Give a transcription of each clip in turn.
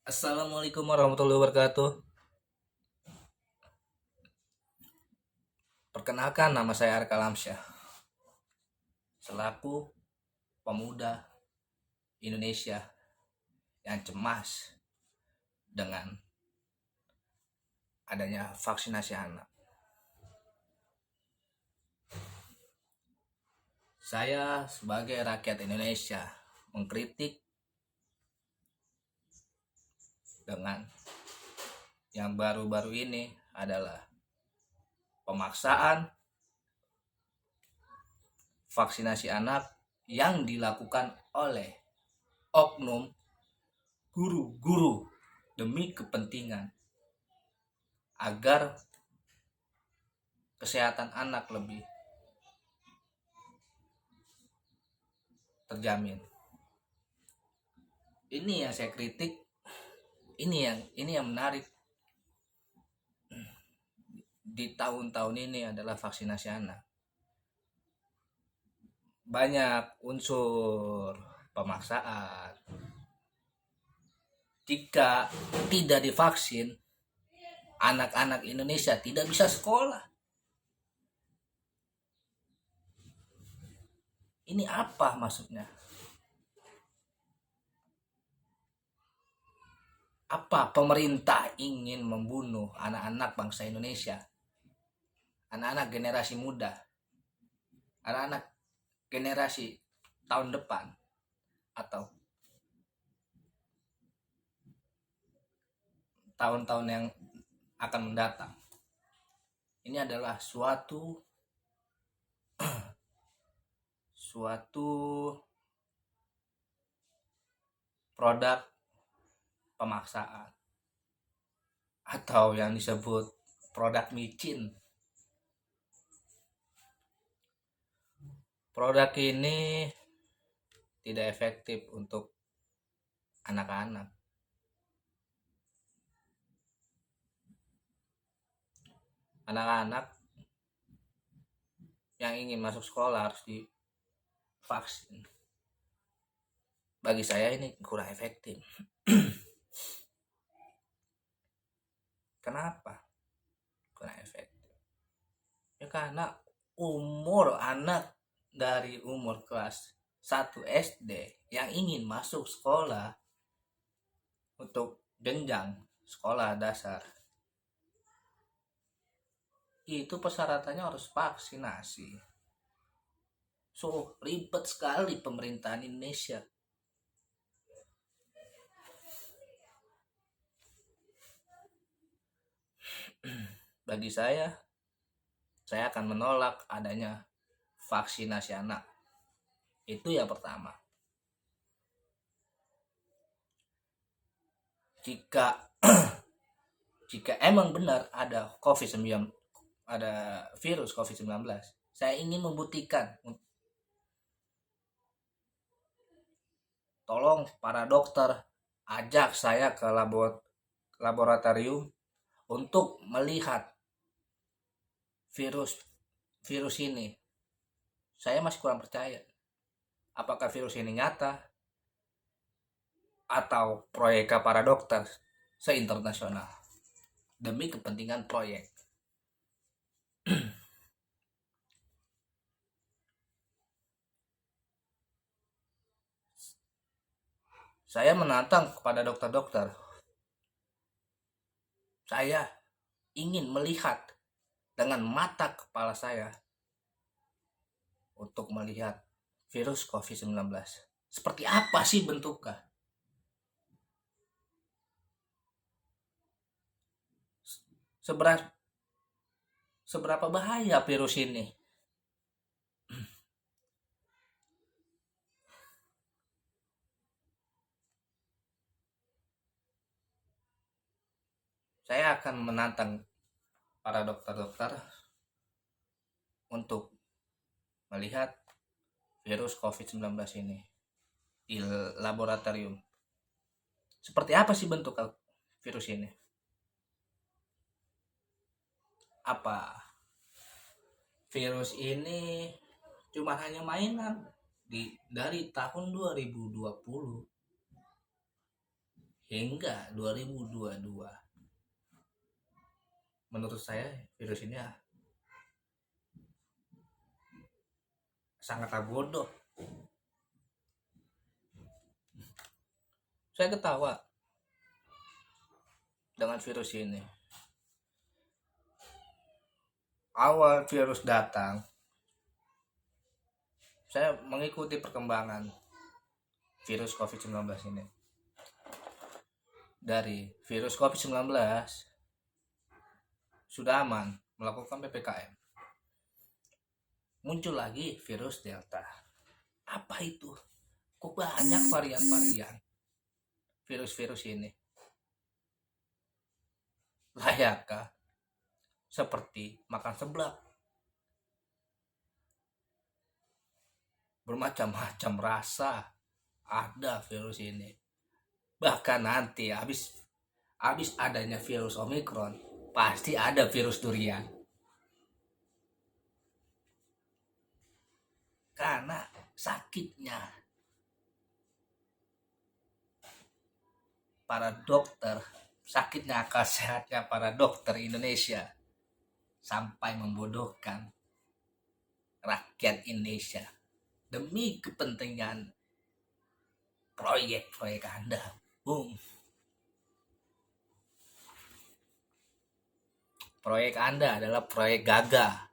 Assalamualaikum warahmatullahi wabarakatuh. Perkenalkan, nama saya Arka Lamsyah. Selaku pemuda Indonesia yang cemas dengan adanya vaksinasi anak. Saya sebagai rakyat Indonesia mengkritik dengan yang baru-baru ini adalah pemaksaan vaksinasi anak yang dilakukan oleh oknum guru-guru demi kepentingan agar kesehatan anak lebih terjamin. Ini yang saya kritik, ini yang menarik di tahun-tahun ini adalah vaksinasi anak. Banyak unsur pemaksaan. Jika tidak divaksin, anak-anak Indonesia tidak bisa sekolah. Ini apa maksudnya? Apa pemerintah ingin membunuh anak-anak bangsa Indonesia? Anak-anak generasi muda, anak-anak generasi tahun depan, atau tahun-tahun yang akan mendatang. Ini adalah suatu produk pemaksaan atau yang disebut produk micin. Produk ini tidak efektif untuk anak-anak. Anak-anak yang ingin masuk sekolah harus divaksin. Bagi saya ini kurang efektif. Kenapa kurang efektif? Ya karena umur anak dari umur kelas 1 SD yang ingin masuk sekolah untuk jenjang sekolah dasar itu persyaratannya harus vaksinasi. So ribet sekali pemerintahan Indonesia. Bagi saya akan menolak adanya vaksinasi anak. Itu yang pertama. Jika emang benar ada virus COVID-19, saya ingin membuktikan. Tolong para dokter ajak saya ke laboratorium untuk melihat virus ini. Saya masih kurang percaya apakah virus ini nyata atau proyek para dokter se-internasional demi kepentingan proyek. Saya menantang kepada dokter-dokter. Saya ingin melihat dengan mata kepala saya untuk melihat virus COVID-19. Seperti apa sih bentuknya? Seberapa bahaya virus ini? Saya akan menantang para dokter-dokter untuk melihat virus COVID-19 ini di laboratorium. Seperti apa sih bentuk virus ini? Apa virus ini cuma hanya mainan dari tahun 2020 hingga 2022. Menurut saya virus ini sangat bodoh. Saya ketawa dengan virus ini. Awal virus datang, saya mengikuti perkembangan virus COVID-19 ini. Dari virus COVID-19 sudah aman melakukan PPKM. Muncul lagi virus Delta. Apa itu? Kok banyak varian-varian virus-virus ini? Layakkah seperti makan seblak? Bermacam-macam rasa ada virus ini. Bahkan nanti habis adanya virus Omicron, pasti ada virus durian. Karena sakitnya para dokter, sakitnya akal sehatnya para dokter Indonesia sampai membodohkan rakyat Indonesia demi kepentingan proyek-proyek Anda. Proyek Anda adalah proyek gagah.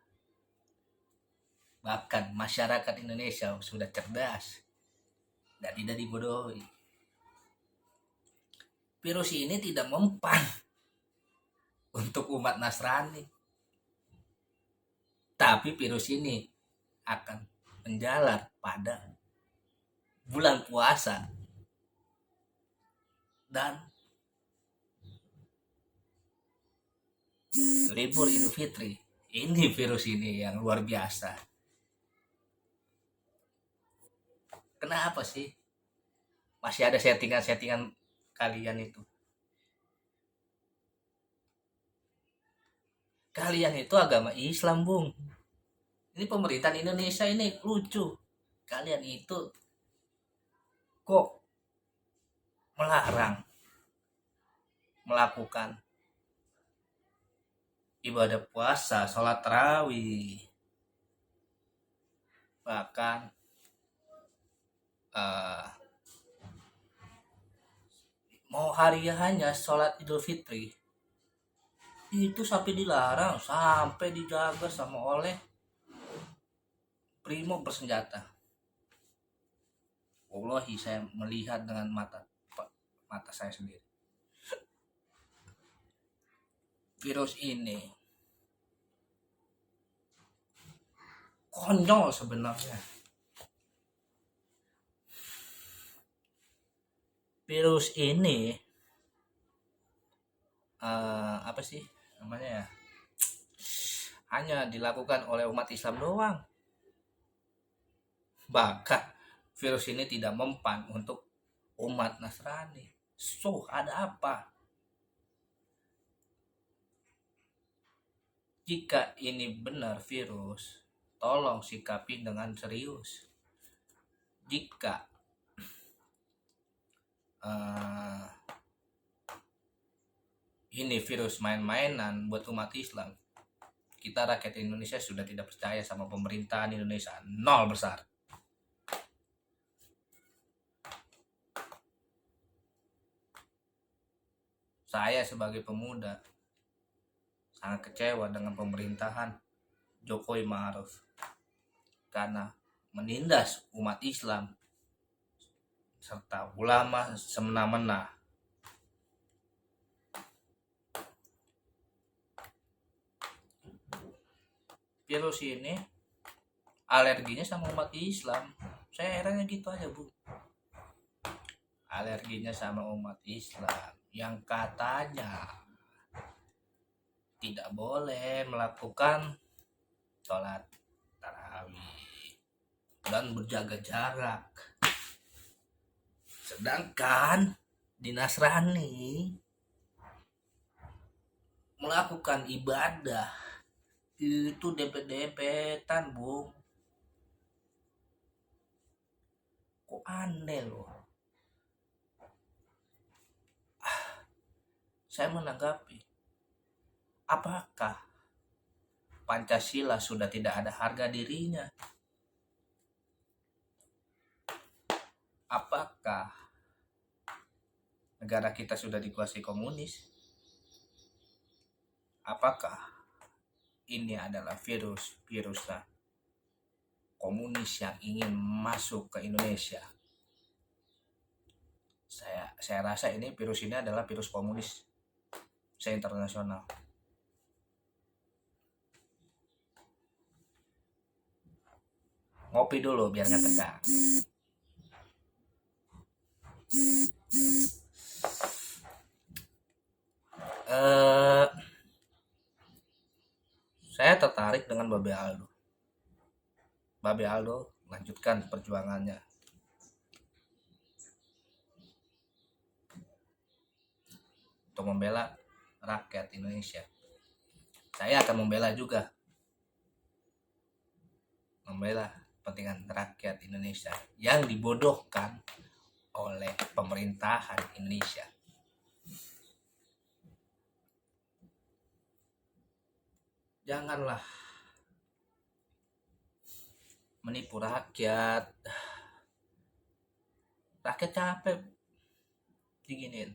Bahkan masyarakat Indonesia sudah cerdas dan tidak dibodohi. Virus ini tidak mempan untuk umat Nasrani. Tapi virus ini akan menjalar pada bulan puasa dan libur Idul Fitri. Ini virus ini yang luar biasa. Kenapa sih masih ada settingan-settingan kalian itu? Kalian itu agama Islam, Bung. Ini pemerintahan Indonesia ini lucu. Kalian itu kok melarang melakukan ibadah puasa, sholat tarawih, bahkan mau hariannya sholat Idul Fitri itu sampai dilarang, sampai dijaga sama oleh primo bersenjata. Wallahi saya melihat dengan mata saya sendiri. Virus ini konyol sebenarnya. Virus ini apa sih namanya ya? Hanya dilakukan oleh umat Islam doang. Bahkan virus ini tidak mempan untuk umat Nasrani. So, ada apa? Jika ini benar virus, tolong sikapi dengan serius. Jika ini virus main-mainan buat umat Islam, kita rakyat Indonesia sudah tidak percaya sama pemerintahan Indonesia. Nol besar. Saya sebagai pemuda sangat kecewa dengan pemerintahan Jokowi Ma'ruf karena menindas umat Islam serta ulama semena-mena. Virus ini alerginya sama umat Islam. Saya herannya gitu aja, Bu. Alerginya sama umat Islam yang katanya tidak boleh melakukan sholat tarawih dan berjaga jarak. Sedangkan di Nasrani melakukan ibadah itu dempet-dempetan, Bung. Kok aneh loh. saya menanggapi, apakah Pancasila sudah tidak ada harga dirinya? Apakah negara kita sudah dikuasai komunis? Apakah ini adalah virus komunis yang ingin masuk ke Indonesia? Saya rasa virus ini adalah virus komunis saya internasional. Ngopi dulu biar nggak tegang. Saya tertarik dengan Babe Aldo. Babe Aldo melanjutkan perjuangannya untuk membela rakyat Indonesia. Saya akan membela juga, membela kepentingan rakyat Indonesia yang dibodohkan oleh pemerintahan Indonesia. Janganlah menipu rakyat. Rakyat capek diginin.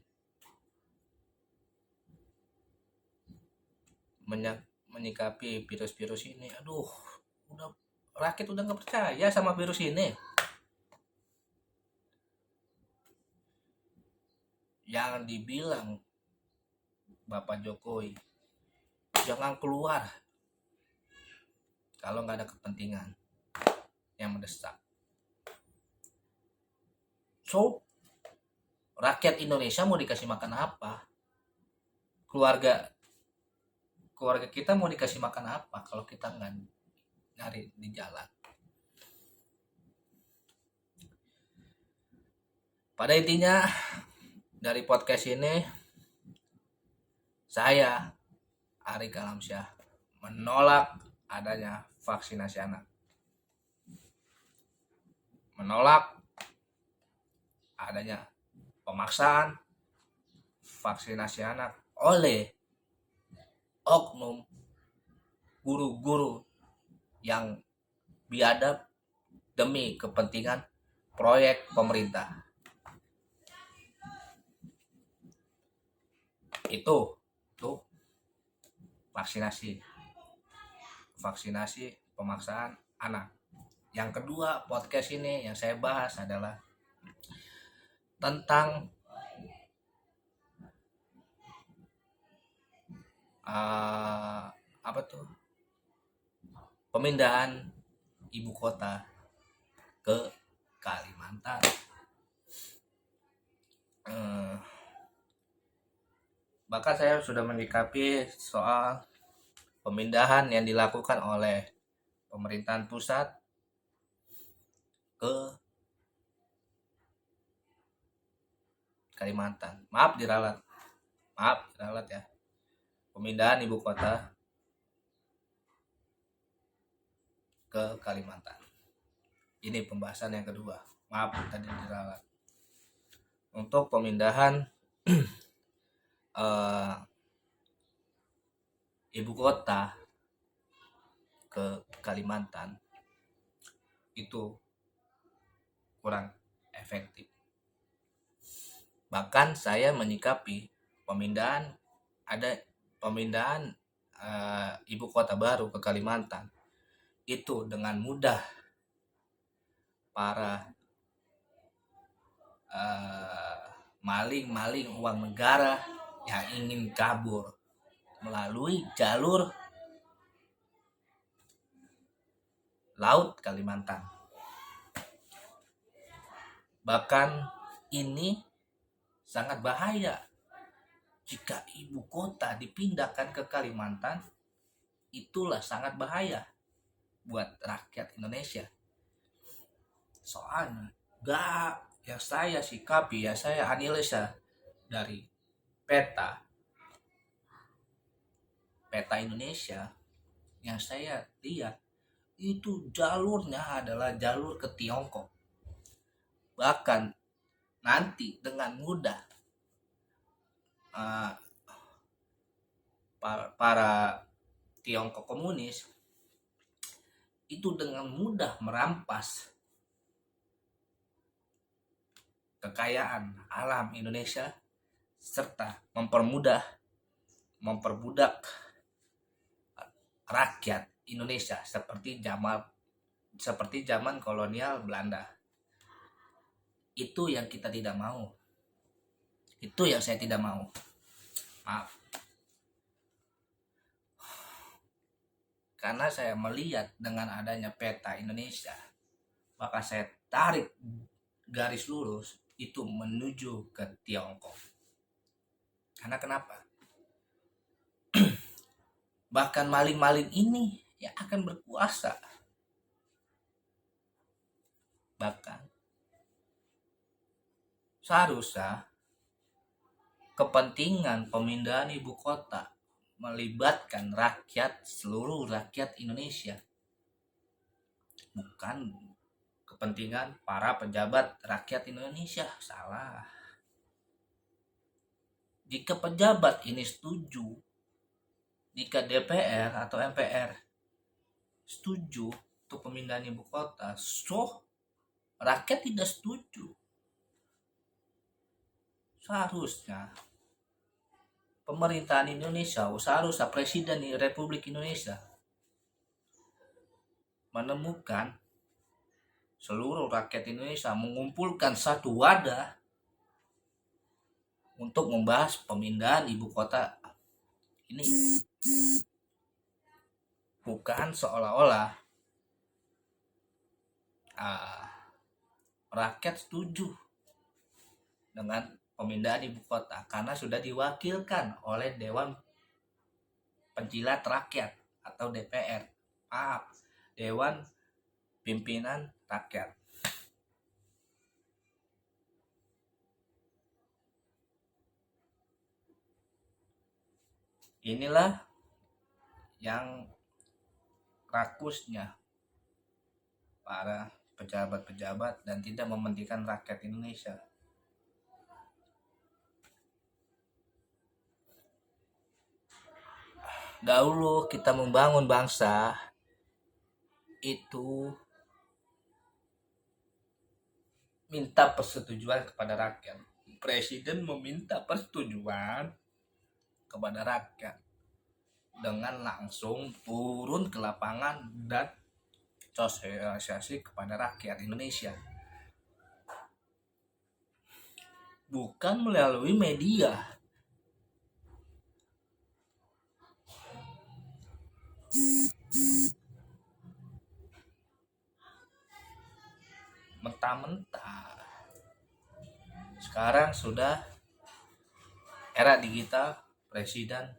Menyikapi virus-virus ini, rakyat udah nggak percaya sama virus ini. Yang dibilang Bapak Jokowi, jangan keluar kalau nggak ada kepentingan yang mendesak. So, rakyat Indonesia mau dikasih makan apa? Keluarga kita mau dikasih makan apa kalau kita nggak nyari di jalan? Pada intinya dari podcast ini, saya Ari Kalamsyah menolak adanya vaksinasi anak, menolak adanya pemaksaan vaksinasi anak oleh oknum guru-guru yang biadab demi kepentingan proyek pemerintah. Itu vaksinasi pemaksaan anak. Yang kedua, podcast ini yang saya bahas adalah tentang pemindahan ibu kota ke Kalimantan. Bahkan saya sudah menyikapi soal pemindahan yang dilakukan oleh pemerintahan pusat ke Kalimantan. Maaf diralat ya. Pemindahan ibu kota ke Kalimantan. Ini pembahasan yang kedua. Maaf tadi diralat. Untuk pemindahan ibu kota ke Kalimantan itu kurang efektif. Bahkan saya menyikapi pemindahan ibu kota baru ke Kalimantan itu dengan mudah para maling uang negara yang ingin kabur melalui jalur laut Kalimantan. Bahkan ini sangat bahaya jika ibu kota dipindahkan ke Kalimantan. Itulah sangat bahaya buat rakyat Indonesia. Soalnya yang saya sikapi, saya analisa dari peta Indonesia yang saya lihat, itu jalurnya adalah jalur ke Tiongkok. Bahkan nanti dengan mudah para Tiongkok komunis itu dengan mudah merampas kekayaan alam Indonesia serta memperbudak rakyat Indonesia seperti zaman kolonial Belanda. Itu yang kita tidak mau. Itu yang saya tidak mau. Maaf. Karena saya melihat dengan adanya peta Indonesia, maka saya tarik garis lurus itu menuju ke Tiongkok. Karena kenapa? Bahkan maling-maling ini yang akan berkuasa. Bahkan seharusnya kepentingan pemindahan ibu kota melibatkan seluruh rakyat Indonesia, bukan kepentingan para pejabat rakyat Indonesia. Salah. Jika pejabat ini setuju, jika DPR atau MPR setuju untuk pemindahan ibu kota, rakyat tidak setuju. Seharusnya pemerintahan Indonesia, seharusnya Presiden Republik Indonesia menemukan seluruh rakyat Indonesia, mengumpulkan satu wadah untuk membahas pemindahan ibu kota ini. Bukan seolah-olah rakyat setuju dengan pemindahan ibu kota karena sudah diwakilkan oleh Dewan Penjilat Rakyat atau DPR. Dewan Pimpinan Rakyat. Inilah yang rakusnya para pejabat-pejabat dan tidak mementingkan rakyat Indonesia. Dahulu kita membangun bangsa itu minta persetujuan kepada rakyat. Presiden meminta persetujuan kepada rakyat dengan langsung turun ke lapangan dan sosialisasi kepada rakyat Indonesia, bukan melalui media. Mentah-mentah. Sekarang sudah era digital, presiden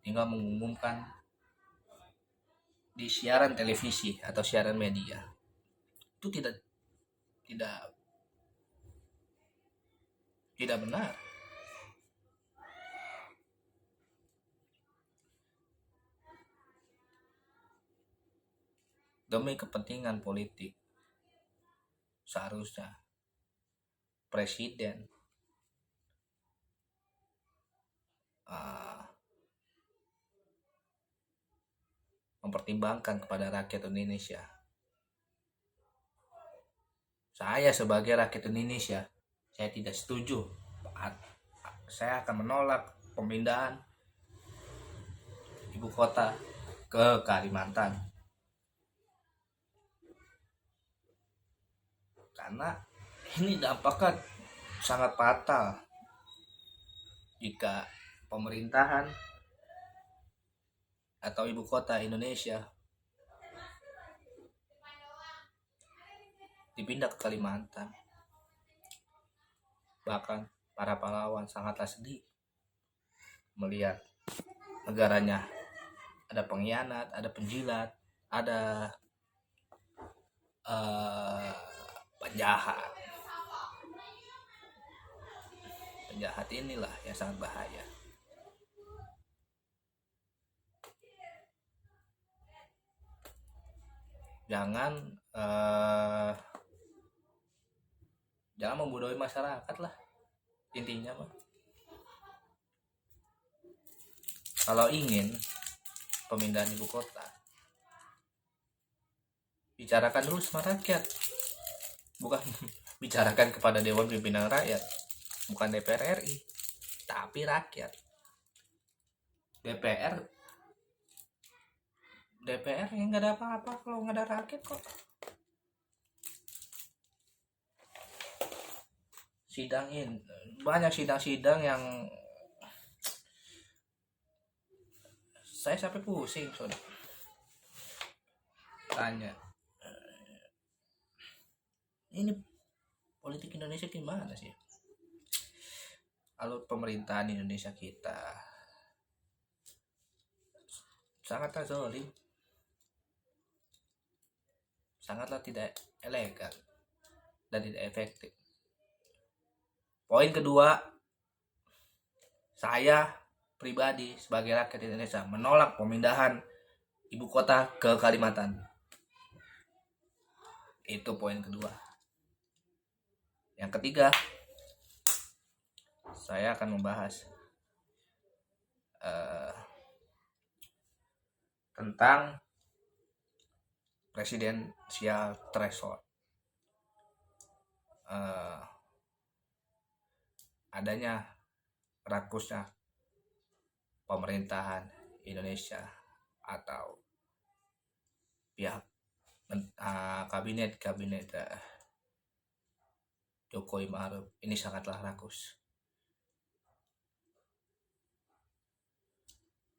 tinggal mengumumkan di siaran televisi atau siaran media. Itu tidak benar. Demi kepentingan politik, seharusnya presiden mempertimbangkan kepada rakyat Indonesia. Saya sebagai rakyat Indonesia, saya tidak setuju. Saya akan menolak pemindahan ibu kota ke Kalimantan. Karena ini dampaknya sangat fatal jika pemerintahan atau ibu kota Indonesia dipindah ke Kalimantan. Bahkan para pahlawan sangatlah sedih melihat negaranya ada pengkhianat, ada penjilat, ada penjahat. Penjahat inilah yang sangat bahaya. Jangan membodohi masyarakat lah, intinya mah. Kalau ingin pemindahan ibu kota, bicarakan dulu sama rakyat, bukan bicarakan kepada Dewan Pimpinan Rakyat, bukan DPR RI, tapi rakyat. DPR yang nggak ada apa-apa kalau nggak ada rakyat kok. Sidangin banyak sidang-sidang yang saya sampai pusing soalnya tanya, ini politik Indonesia gimana sih? Alur pemerintahan Indonesia kita sangatlah zalim, sangatlah tidak elegan dan tidak efektif. Poin kedua, saya pribadi sebagai rakyat Indonesia menolak pemindahan ibu kota ke Kalimantan. Itu poin kedua. Yang ketiga, saya akan membahas tentang presidensial threshold. Adanya rakusnya pemerintahan Indonesia atau pihak kabinet Jokowi Ma'ruf ini sangatlah rakus.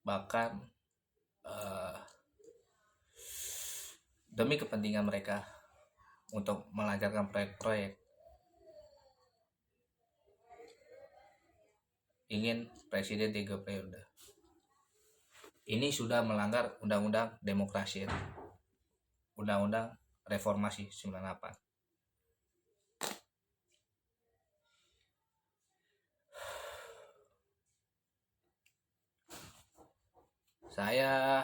Bahkan demi kepentingan mereka untuk melancarkan proyek-proyek, ingin presiden 3 periode. Ini sudah melanggar undang-undang demokrasi, undang-undang reformasi 98. Saya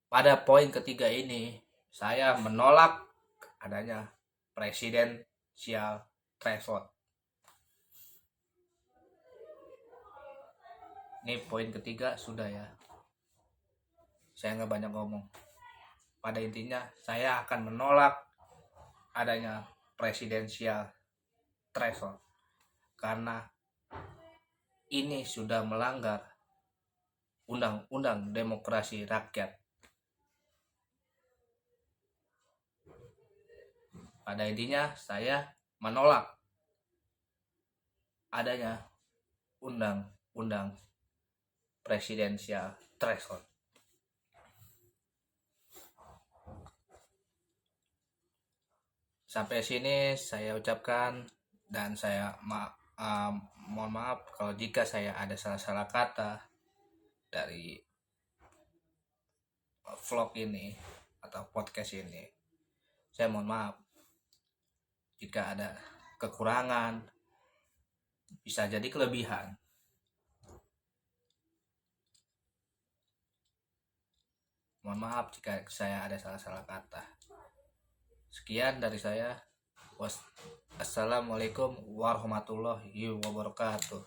pada poin ketiga ini, saya menolak adanya presidensial threshold. Ini poin ketiga sudah ya. Saya nggak banyak ngomong. Pada intinya saya akan menolak adanya presidensial threshold karena ini sudah melanggar undang-undang demokrasi rakyat. Pada intinya saya menolak adanya undang-undang presidensial threshold. Sampai sini saya ucapkan dan saya mohon maaf kalau jika saya ada salah-salah kata dari vlog ini atau podcast ini. Saya mohon maaf jika ada kekurangan, bisa jadi kelebihan. Mohon maaf jika saya ada salah-salah kata. Sekian dari saya. Wassalamualaikum warahmatullahi wabarakatuh.